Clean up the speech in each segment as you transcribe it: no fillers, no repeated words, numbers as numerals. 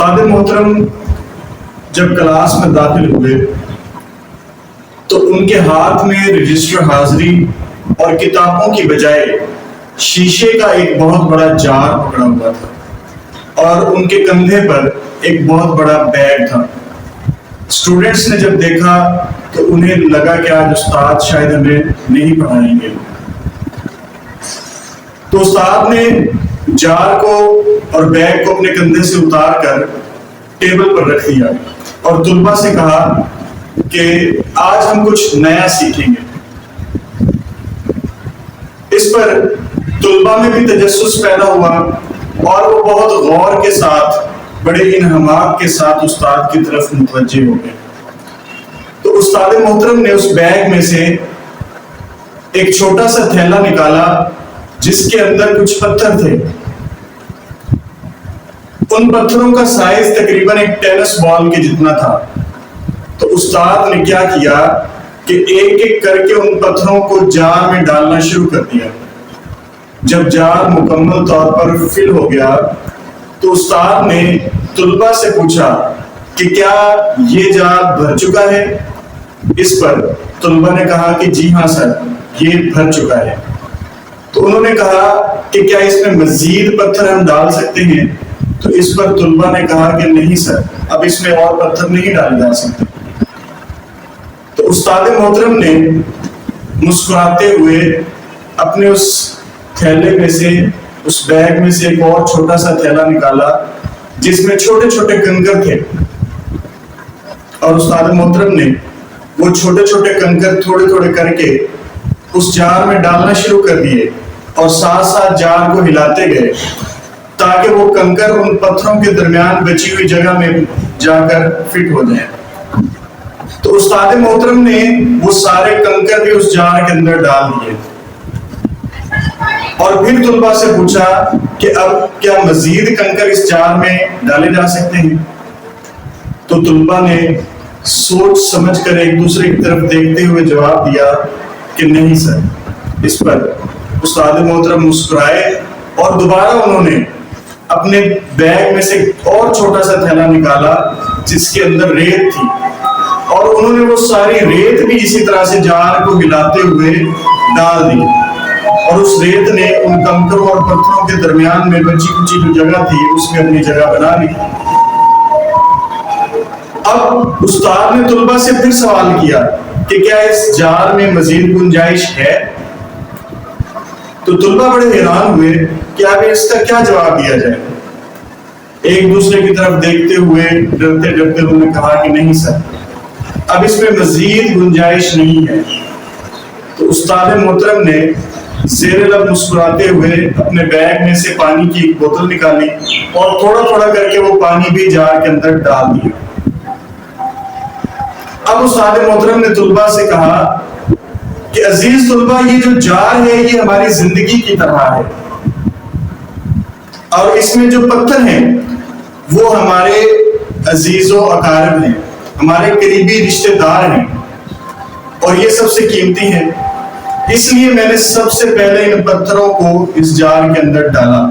استاد محترم جب کلاس میں داخل ہوئے تو ان کے ہاتھ میں رجسٹر حاضری اور کتابوں کی بجائے شیشے کا ایک بہت بڑا جار پکڑا ہوا تھا اور ان کے کندھے پر ایک بہت بڑا بیگ تھا۔ اسٹوڈنٹس نے جب دیکھا تو انہیں لگا کہ آج استاد شاید ہمیں نہیں پڑھائیں گے، تو استاد نے جار کو اور بیگ کو اپنے کندھے سے اتار کر ٹیبل پر رکھ دیا اور طلباء سے کہا کہ آج ہم کچھ نیا سیکھیں گے۔ اس پر طلباء میں بھی تجسس پیدا ہوا اور وہ بہت غور کے ساتھ، بڑے انہماک کے ساتھ استاد کی طرف متوجہ ہو گئے۔ تو استاد محترم نے اس بیگ میں سے ایک چھوٹا سا تھیلا نکالا جس کے اندر کچھ پتھر تھے۔ ان پتھروں کا سائز تقریباً ایک ٹینس بال کے جتنا تھا۔ تو استاد نے کیا کیا کہ ایک ایک کر کے ان پتھروں کو جار میں ڈالنا شروع کر دیا۔ جب جار مکمل طور پر فل ہو گیا تو استاد نے طلباء سے پوچھا کہ کیا یہ جار بھر چکا ہے؟ اس پر طلباء نے کہا کہ جی ہاں سر، یہ بھر چکا ہے۔ تو انہوں نے کہا کہ کیا اس میں مزید پتھر ہم ڈال سکتے ہیں؟ تو اس پر طلباء نے کہا کہ نہیں سر، اب اس میں اور پتھر نہیں ڈالے جا سکتے۔ تو استاد محترم نے مسکراتے ہوئے اپنے اس تھیلے میں سے، اس بیگ میں سے ایک اور چھوٹا سا تھیلا نکالا جس میں چھوٹے چھوٹے کنکر تھے، اور استاد محترم نے وہ چھوٹے چھوٹے کنکر تھوڑے تھوڑے کر کے اس جار میں ڈالنا شروع کر دیے اور ساتھ ساتھ جار کو ہلاتے گئے تاکہ وہ کنکر ان پتھروں کے درمیان بچی ہوئی جگہ میں جا کر فٹ ہو جائیں۔ تو استاد محترم نے وہ سارے کنکر بھی اس جار کے اندر ڈال دیے اور پھر طلباء سے پوچھا کہ اب کیا مزید کنکر اس جار میں ڈالے جا سکتے ہیں؟ تو طلباء نے سوچ سمجھ کر ایک دوسرے کی طرف دیکھتے ہوئے جواب دیا کہ نہیں سر۔ اس پر استاد محترم مسکرائے اور دوبارہ انہوں نے اپنے بیگ میں سے اور چھوٹا سا تھیلا نکالا جس کے اندر ریت تھی، اور انہوں نے وہ ساری ریت بھی اسی طرح سے جار کو ہلاتے ہوئے ڈال دی، اور اس ریت نے ان کنکروں اور پتھروں کے درمیان میں بچی کچی جو جگہ تھی اس میں اپنی جگہ بنا لی۔ اب استاد نے طلباء سے پھر سوال کیا کہ کیا اس جار میں مزید گنجائش ہے؟ تو طلباء بڑے حیران ہوئے کہ اب اس کا کیا جواب دیا جائے۔ ایک دوسرے کی طرف دیکھتے ہوئے ڈرتے ڈرتے انہوں نے کہا کہ نہیں سر، اب اس میں مزید گنجائش نہیں ہے۔ تو استاد محترم نے زیر لب مسکراتے ہوئے اپنے بیگ میں سے پانی کی ایک بوتل نکالی اور تھوڑا تھوڑا کر کے وہ پانی بھی جار کے اندر ڈال دیا۔ اب استاد محترم نے طلباء سے کہا کہ عزیز طلباء، یہ جو جار ہے یہ ہماری زندگی کی طرح ہے، اور اس میں جو پتھر ہیں وہ ہمارے عزیز و اقارب ہیں، ہمارے قریبی رشتہ دار ہیں، اور یہ سب سے قیمتی ہیں۔ اس لیے میں نے سب سے پہلے ان پتھروں کو اس جار کے اندر ڈالا۔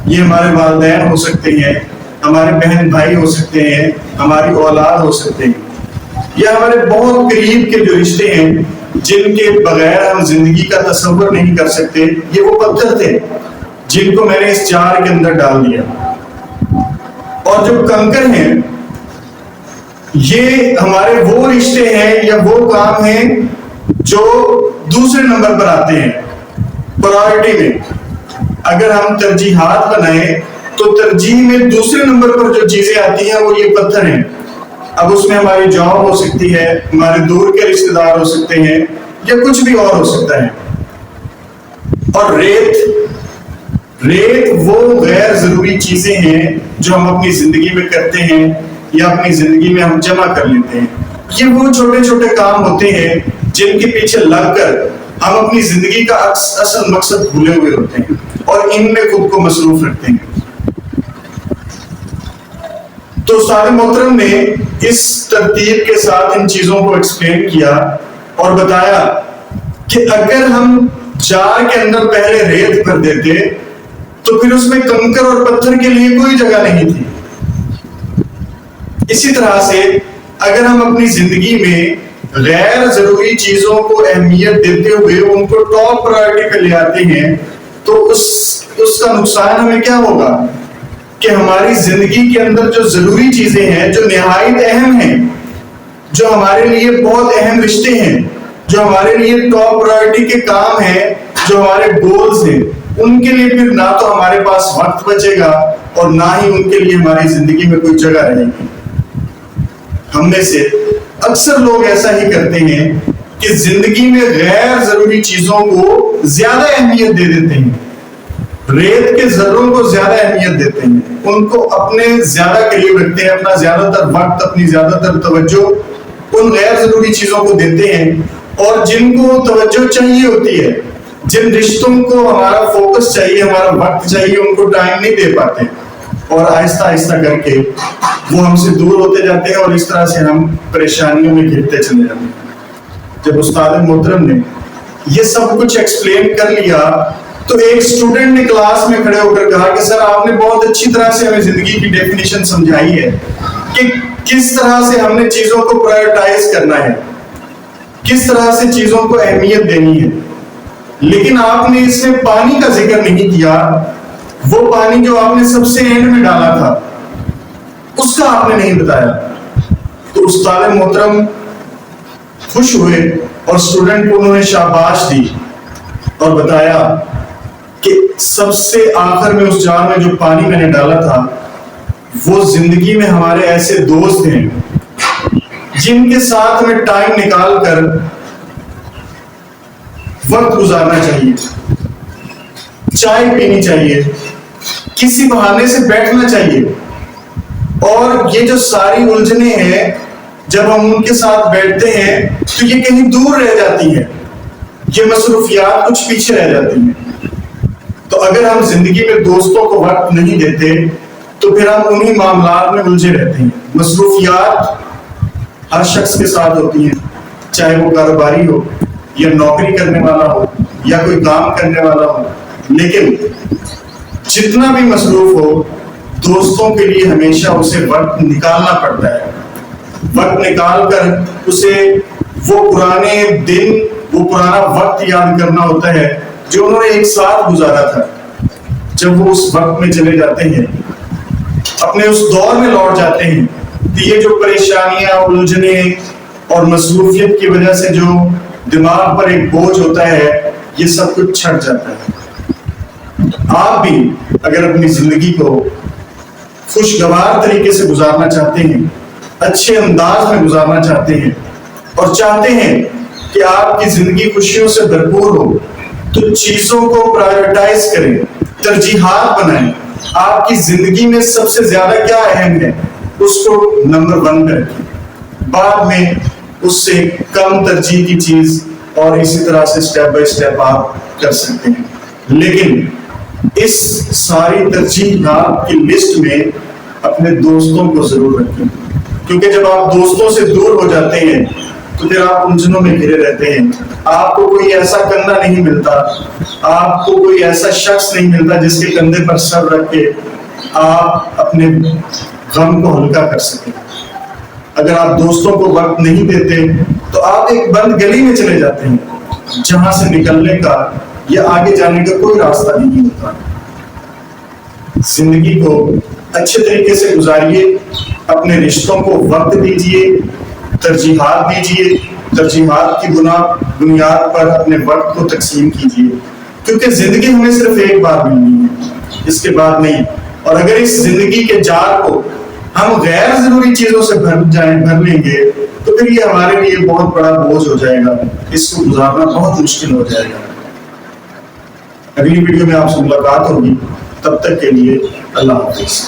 یہ ہمارے والدین ہو سکتے ہیں، ہمارے بہن بھائی ہو سکتے ہیں، ہماری اولاد ہو سکتے ہیں، یا ہمارے بہت قریب کے جو رشتے ہیں جن کے بغیر ہم زندگی کا تصور نہیں کر سکتے، یہ وہ پتھر تھے جن کو میں نے اس جار کے اندر ڈال دیا۔ اور جو کنکر ہیں یہ ہمارے وہ رشتے ہیں یا وہ کام ہیں جو دوسرے نمبر پر آتے ہیں پرائورٹی میں۔ اگر ہم ترجیحات بنائیں تو ترجیح میں دوسرے نمبر پر جو چیزیں آتی ہیں وہ یہ پتھر ہیں۔ اب اس میں ہماری جاب ہو سکتی ہے، ہمارے دور کے رشتہ دار ہو سکتے ہیں، یا کچھ بھی اور ہو سکتا ہے۔ اور ریت وہ غیر ضروری چیزیں ہیں جو ہم اپنی زندگی میں کرتے ہیں یا اپنی زندگی میں ہم جمع کر لیتے ہیں۔ یہ وہ چھوٹے چھوٹے کام ہوتے ہیں جن کے پیچھے لگ کر ہم اپنی زندگی کا اصل مقصد بھولے ہوئے ہوتے ہیں اور ان میں خود کو مصروف رکھتے ہیں۔ تو استاد محترم نے اس ترتیب کے ساتھ ان چیزوں کو ایکسپلین کیا اور بتایا کہ اگر ہم جار کے اندر پہلے ریت بھر دیتے تو پھر اس میں کنکر اور پتھر کے لیے کوئی جگہ نہیں تھی، اسی طرح سے اگر ہم اپنی زندگی میں غیر ضروری چیزوں کو اہمیت دیتے ہوئے ان کو ٹاپ پرائرٹی پہ لے آتے ہیں تو اس کا نقصان ہمیں کیا ہوگا کہ ہماری زندگی کے اندر جو ضروری چیزیں ہیں، جو نہایت اہم ہیں، جو ہمارے لیے بہت اہم رشتے ہیں، جو ہمارے لیے ٹاپ پرائرٹی کے کام ہیں، جو ہمارے گولز ہیں، ان کے لیے پھر نہ تو ہمارے پاس وقت بچے گا اور نہ ہی ان کے لیے ہماری زندگی میں کوئی جگہ رہے گی۔ ہم میں سے اکثر لوگ ایسا ہی کرتے ہیں کہ زندگی میں غیر ضروری چیزوں کو زیادہ اہمیت دے دیتے ہیں، ریت کے ذروں کو زیادہ اہمیت دیتے ہیں، ان کو اپنے زیادہ قریب رکھتے ہیں، اپنا زیادہ تر وقت، اپنی زیادہ تر توجہ ان غیر ضروری چیزوں کو دیتے ہیں، اور جن کو توجہ چاہیے ہوتی ہے، جن رشتوں کو ہمارا فوکس چاہیے، ہمارا وقت چاہیے، ان کو ٹائم نہیں دے پاتے، اور آہستہ آہستہ کر کے وہ ہم سے دور ہوتے جاتے ہیں، اور اس طرح سے ہم پریشانیوں میں گرتے چلے جاتے ہیں۔ جب استاد محترم نے یہ سب کچھ ایکسپلین کر لیا تو ایک اسٹوڈنٹ نے کلاس میں کھڑے ہو کر کہا کہ سر آپ نے بہت اچھی طرح سے ہمیں زندگی کی ڈیفینیشن سمجھائی ہے کہ کس طرح سے ہم نے چیزوں کو پرائرٹائز کرنا ہے، کس طرح سے چیزوں کو اہمیت دینی ہے، لیکن آپ نے اس میں پانی کا ذکر نہیں کیا، وہ پانی جو آپ نے سب سے اینڈ میں ڈالا تھا اس کا آپ نے نہیں بتایا۔ تو استاد محترم خوش ہوئے اور اسٹوڈنٹ کو انہوں نے شاباش دی اور بتایا کہ سب سے آخر میں اس جار میں جو پانی میں نے ڈالا تھا وہ زندگی میں ہمارے ایسے دوست ہیں جن کے ساتھ ہمیں ٹائم نکال کر وقت گزارنا چاہیے، چائے پینی چاہیے، کسی بہانے سے بیٹھنا چاہیے، اور یہ جو ساری الجھنیں ہیں جب ہم ان کے ساتھ بیٹھتے ہیں تو یہ کہیں دور رہ جاتی ہیں، یہ مصروفیات کچھ پیچھے رہ جاتی ہیں۔ تو اگر ہم زندگی میں دوستوں کو وقت نہیں دیتے تو پھر ہم انہی معاملات میں الجھے رہتے ہیں۔ مصروفیات ہر شخص کے ساتھ ہوتی ہیں، چاہے وہ کاروباری ہو یا نوکری کرنے والا ہو یا کوئی کام کرنے والا ہو، لیکن جتنا بھی مصروف ہو دوستوں کے لیے ہمیشہ اسے وقت نکالنا پڑتا ہے۔ وقت نکال کر اسے وہ پرانے دن، وہ پرانا وقت یاد کرنا ہوتا ہے جو انہوں نے ایک ساتھ گزارا تھا۔ جب وہ اس وقت میں چلے جاتے ہیں، اپنے اس دور میں لوٹ جاتے ہیں، تو یہ جو پریشانیاں، الجھنیں اور مصروفیت کی وجہ سے جو دماغ پر ایک بوجھ ہوتا ہے، یہ سب کچھ چھٹ جاتا ہے۔ آپ بھی اگر اپنی زندگی کو خوشگوار طریقے سے گزارنا چاہتے ہیں، اچھے انداز میں گزارنا چاہتے ہیں، اور چاہتے ہیں کہ آپ کی زندگی خوشیوں سے بھرپور ہو، تو چیزوں کو پرائرٹائز کریں، ترجیحات بنائیں۔ آپ کی زندگی میں سب سے زیادہ کیا اہم ہے اس کو نمبر 1 پہ رکھیں، بعد میں اس سے کم ترجیح کی چیز، اور اسی طرح سے سٹیپ بائی سٹیپ آپ کر سکتے ہیں۔ لیکن اس ساری ترجیحات کی لسٹ میں اپنے دوستوں کو ضرور رکھیں، کیونکہ جب آپ دوستوں سے دور ہو جاتے ہیں تو پھر آپ الجھنوں میں گھرے رہتے ہیں۔ آپ کو کوئی ایسا کندھا نہیں ملتا، آپ کو کوئی ایسا شخص نہیں ملتا جس کے کندھے پر سر رکھ کے آپ اپنے غم کو ہلکا کر سکیں۔ اگر آپ دوستوں کو وقت نہیں دیتے تو آپ ایک بند گلی میں چلے جاتے ہیں جہاں سے نکلنے کا یا آگے جانے کا کوئی راستہ نہیں ہوتا۔ زندگی کو اچھے طریقے سے گزاریے، اپنے رشتوں کو وقت دیجیے، ترجیحات دیجیے، ترجیحات کی بنیاد پر اپنے وقت کو تقسیم کیجیے، کیونکہ زندگی ہمیں صرف ایک بار ملنی ہے، اس کے بعد نہیں۔ اور اگر اس زندگی کے جال کو ہم غیر ضروری چیزوں سے بھر لیں گے تو پھر یہ ہمارے لیے بہت بڑا بوجھ ہو جائے گا، اس کو گزارنا بہت مشکل ہو جائے گا۔ اگلی ویڈیو میں آپ سے ملاقات ہوگی، تب تک کے لیے اللہ حافظ۔